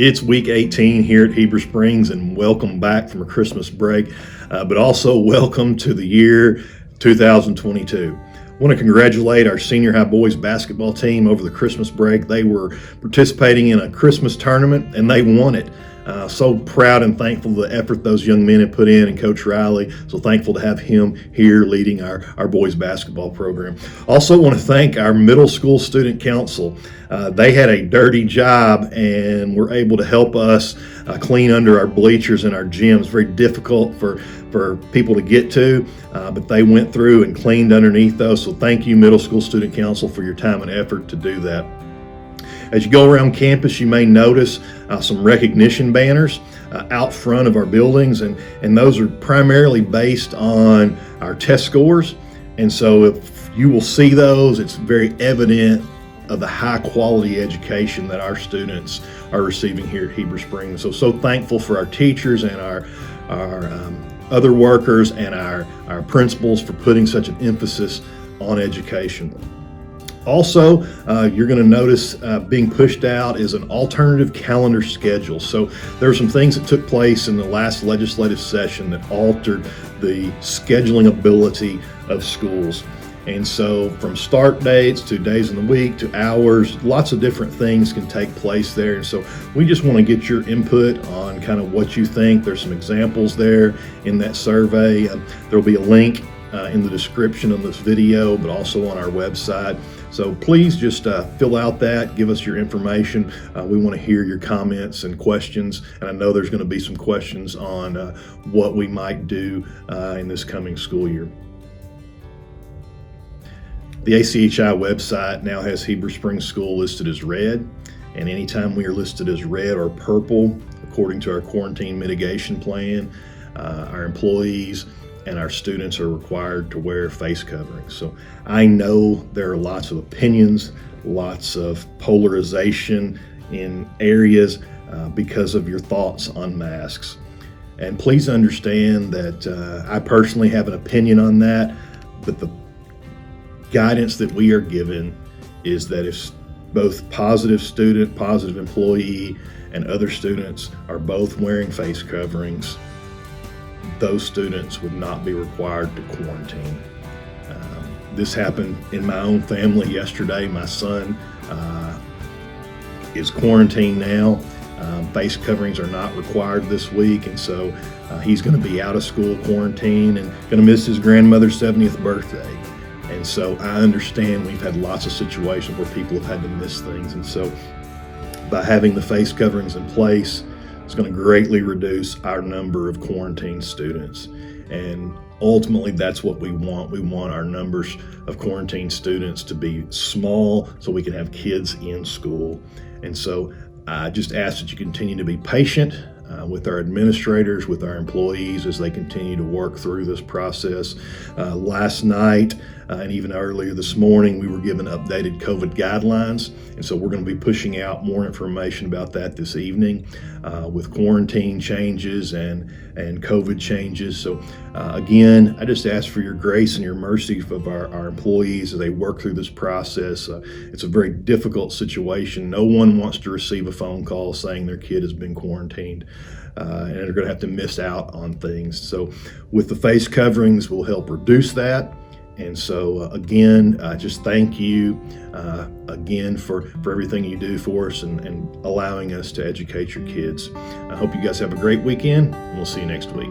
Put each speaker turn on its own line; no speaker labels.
It's week 18 here at Heber Springs, and welcome back from a Christmas break, but also welcome to the year 2022. I want to congratulate our senior high boys basketball team over the Christmas break. They were participating in a Christmas tournament and they won it. So proud and thankful for the effort those young men have put in, and Coach Riley, so thankful to have him here leading our boys basketball program. Also want to thank our middle school student council. They had a dirty job and were able to help us clean under our bleachers and our gyms. Very difficult for people to get to, but they went through and cleaned underneath those. So thank you, middle school student council, for your time and effort to do that. As you go around campus, you may notice some recognition banners out front of our buildings, and those are primarily based on our test scores. And so if you will see those, it's very evident of the high quality education that our students are receiving here at Heber Springs. So thankful for our teachers and our other workers and our principals for putting such an emphasis on education. Also, you're going to notice being pushed out is an alternative calendar schedule. So there are some things that took place in the last legislative session that altered the scheduling ability of schools. And so from start dates to days in the week to hours, lots of different things can take place there. And so we just want to get your input on kind of what you think. There's some examples there in that survey. There'll be a link in the description of this video, but also on our website. So please just fill out that, give us your information. We want to hear your comments and questions, and I know there's going to be some questions on what we might do in this coming school year. The ACHI website now has Heber Springs School listed as red, and anytime we are listed as red or purple, according to our quarantine mitigation plan, our employees and our students are required to wear face coverings. So I know there are lots of opinions, lots of polarization in areas because of your thoughts on masks. And please understand that I personally have an opinion on that, but the guidance that we are given is that if both positive student, positive employee, and other students are both wearing face coverings, those students would not be required to quarantine. This happened in my own family yesterday. My son is quarantined now. Face coverings are not required this week, and so he's going to be out of school quarantine and going to miss his grandmother's 70th birthday. And so I understand we've had lots of situations where people have had to miss things, and so by having the face coverings in place, it's going to greatly reduce our number of quarantined students. And ultimately, that's what we want. We want our numbers of quarantined students to be small so we can have kids in school. And so I just ask that you continue to be patient with our administrators, with our employees as they continue to work through this process. Last night and even earlier this morning, we were given updated COVID guidelines, and so we're going to be pushing out more information about that this evening with quarantine changes and COVID changes. So again, I just ask for your grace and your mercy of our employees as they work through this process. It's a very difficult situation. No one wants to receive a phone call saying their kid has been quarantined. And they're going to have to miss out on things. So with the face coverings, we'll help reduce that. And so again, just thank you again for everything you do for us and allowing us to educate your kids. I hope you guys have a great weekend, and we'll see you next week.